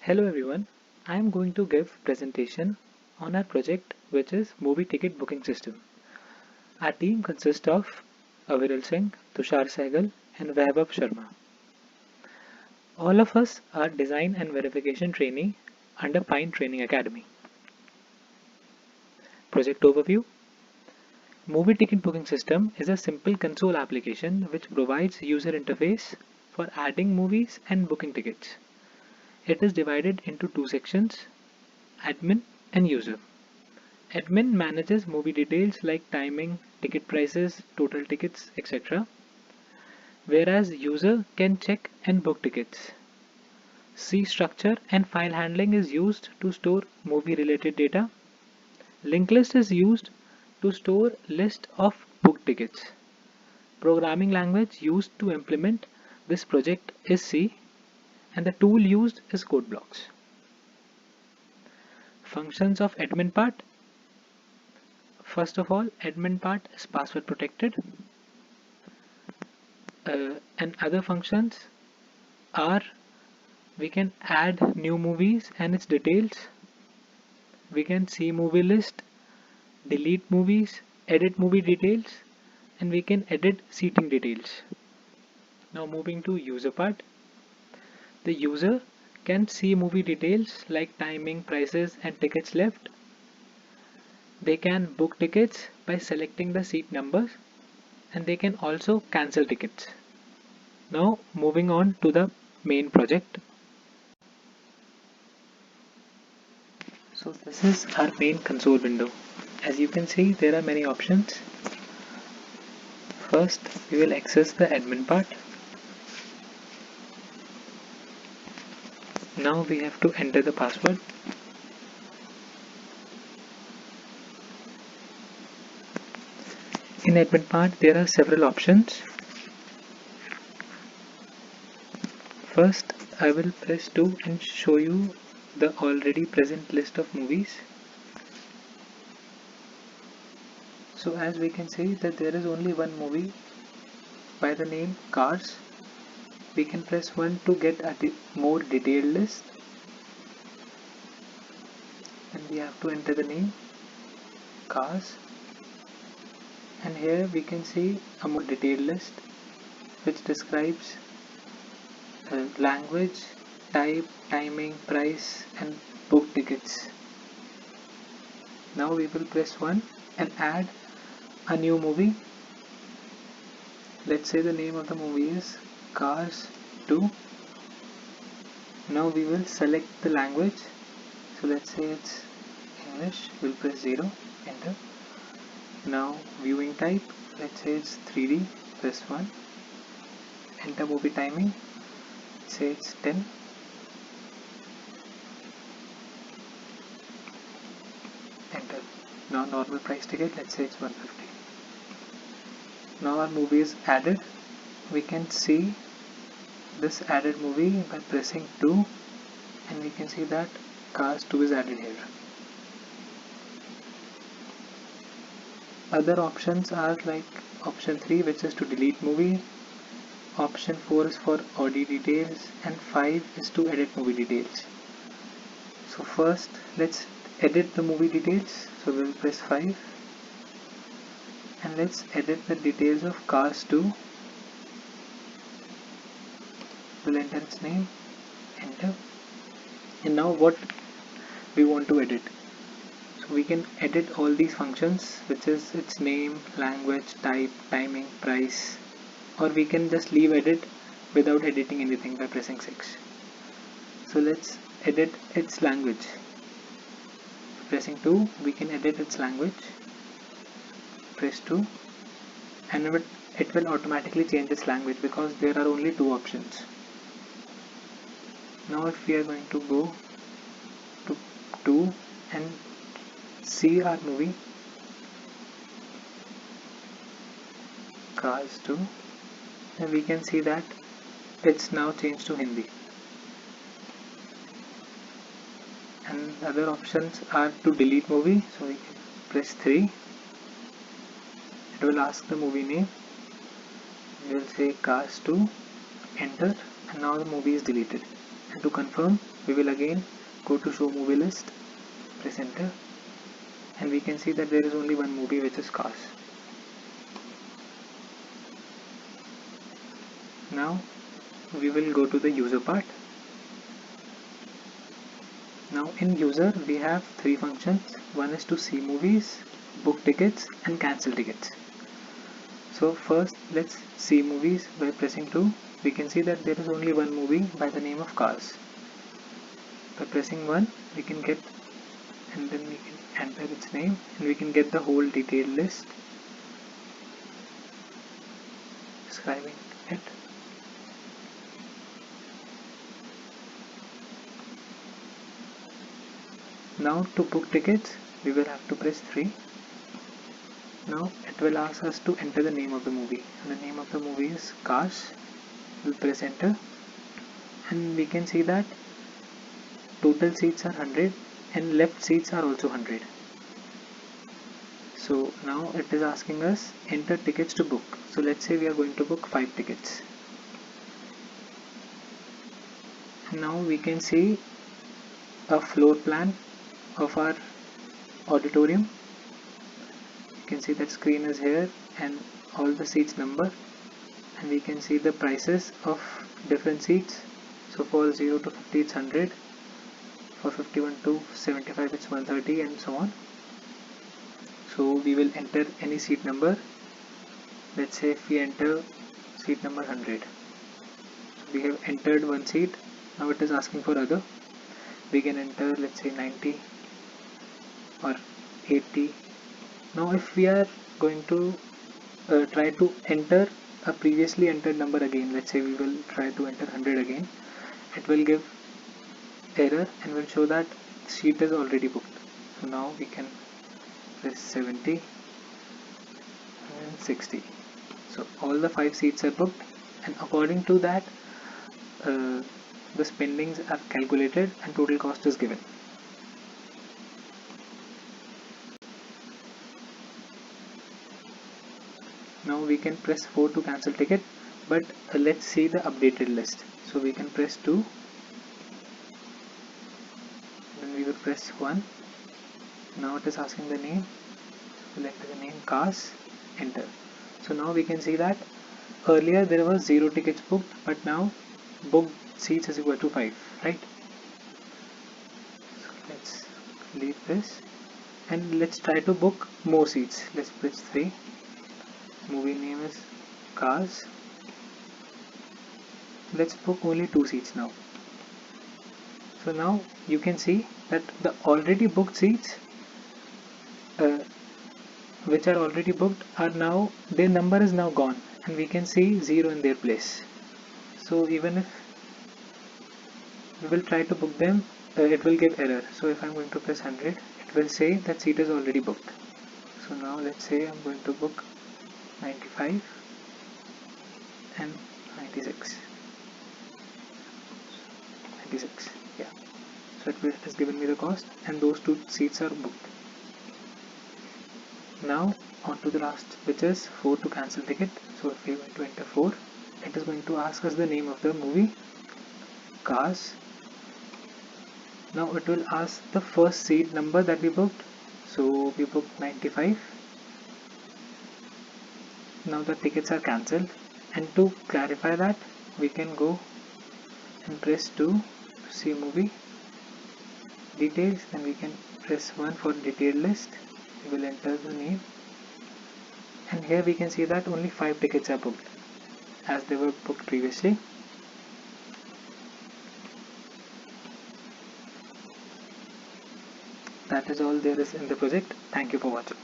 Hello everyone, I am going to give presentation on our project which is movie ticket booking system. Our team consists of Aviral Singh, Tushar Sehgal and Vaibhav Sharma. All of us are design and verification trainee under Pine Training Academy. Project overview. Movie ticket booking system is a simple console application which provides user interface for adding movies and booking tickets. It is divided into two sections, admin and user. Admin manages movie details like timing, ticket prices, total tickets, etc. Whereas user can check and book tickets. C structure and file handling is used to store movie related data. Linked list is used to store list of booked tickets. Programming language used to implement this project is C and the tool used is CodeBlocks. Functions of admin part. First of all, admin part is password protected. And other functions are we can add new movies and its details. We can see movie list, delete movies, edit movie details, and we can edit seating details. Now moving to user part. The user can see movie details like timing, prices, and tickets left. They can book tickets by selecting the seat numbers and they can also cancel tickets. Now moving on to the main project. So this is our main console window. As you can see, there are many options. First, we will access the admin part. Now we have to enter the password. In admin part, there are several options. First, I will press 2 and show you the already present list of movies. So as we can see that there is only one movie by the name Cars. We can press 1 to get a more detailed list. And we have to enter the name Cars. And here we can see a more detailed list which describes language, type, timing, price and book tickets. Now we will press 1 and add a new movie. Let's say the name of the movie is Cars 2. Now we will select the language. So let's say it's English. We'll press 0, enter. Now viewing type, let's say it's 3D, press 1. Enter movie timing, say it's 10. Enter. Now normal price ticket, let's say it's 150. Now our movie is added. We can see this added movie by pressing 2 and we can see that Cars 2 is added here. Other options are like option 3 which is to delete movie, option 4 is for audio details and 5 is to edit movie details. So first let's edit the movie details. So we'll press 5 and let's edit the details of Cars 2. We'll enter its name, enter, and now what we want to edit. So we can edit all these functions which is its name, language, type, timing, price, or we can just leave edit without editing anything by pressing 6. So let's edit its language. Pressing 2 we can edit its language. Press 2 and it will automatically change its language because there are only two options. Now if we are going to go to 2 and see our movie Cars 2, then we can see that it's now changed to Hindi. And other options are to delete movie. So we can press 3. It will ask the movie name. We will say Cars 2, enter, and now the movie is deleted. And to confirm, we will again go to show movie list, press enter, and we can see that there is only one movie, which is Cars. Now we will go to the user part. Now in user we have three functions. One is to see movies, book tickets and cancel tickets. So first let's see movies by pressing 2. We can see that there is only one movie by the name of Cars. By pressing 1 we can get, and then we can enter its name, and we can get the whole detailed list describing it. Now to book tickets we will have to press 3. Now it will ask us to enter the name of the movie, and the name of the movie is Cars. We'll press enter, and we can see that total seats are 100 and left seats are also 100. So now it is asking us enter tickets to book. So let's say we are going to book 5 tickets. And now we can see a floor plan of our auditorium. You can see that screen is here and all the seats number, and we can see the prices of different seats. So for 0 to 50 it's 100, for 51 to 75 it's 130, and so on. So we will enter any seat number. Let's say if we enter seat number 100, we have entered one seat. Now it is asking for other. We can enter, let's say 90 or 80. Now if we are going to try to enter a previously entered number again, let's say we will try to enter 100 again, it will give error and will show that seat is already booked. So now we can press 70 and 60. So all the 5 seats are booked, and according to that the spendings are calculated and total cost is given. Now we can press 4 to cancel ticket, but let's see the updated list. So we can press 2, then we will press 1. Now it is asking the name. We'll enter the name Cars, enter. So now we can see that earlier there was 0 tickets booked, but now booked seats is equal to 5, right? So let's leave this and let's try to book more seats. Let's press 3. Movie name is Cars. Let's book only 2 seats now. So now you can see that the already booked seats which are already booked are now, their number is now gone, and we can see 0 in their place. So even if we will try to book them, it will give error. So if I'm going to press 100, it will say that seat is already booked. So now let's say I'm going to book 95 and 96. 96, yeah. So it has given me the cost, and those 2 seats are booked. Now on to the last, which is 4 to cancel ticket. So if we are going to enter 4, it is going to ask us the name of the movie, Cars. Now it will ask the first seat number that we booked. So we booked 95. Now the tickets are cancelled, and to clarify that we can go and press 2 to see movie details, then we can press 1 for detailed list. We will enter the name, and here we can see that only 5 tickets are booked as they were booked previously. That is all there is in the project. Thank you for watching.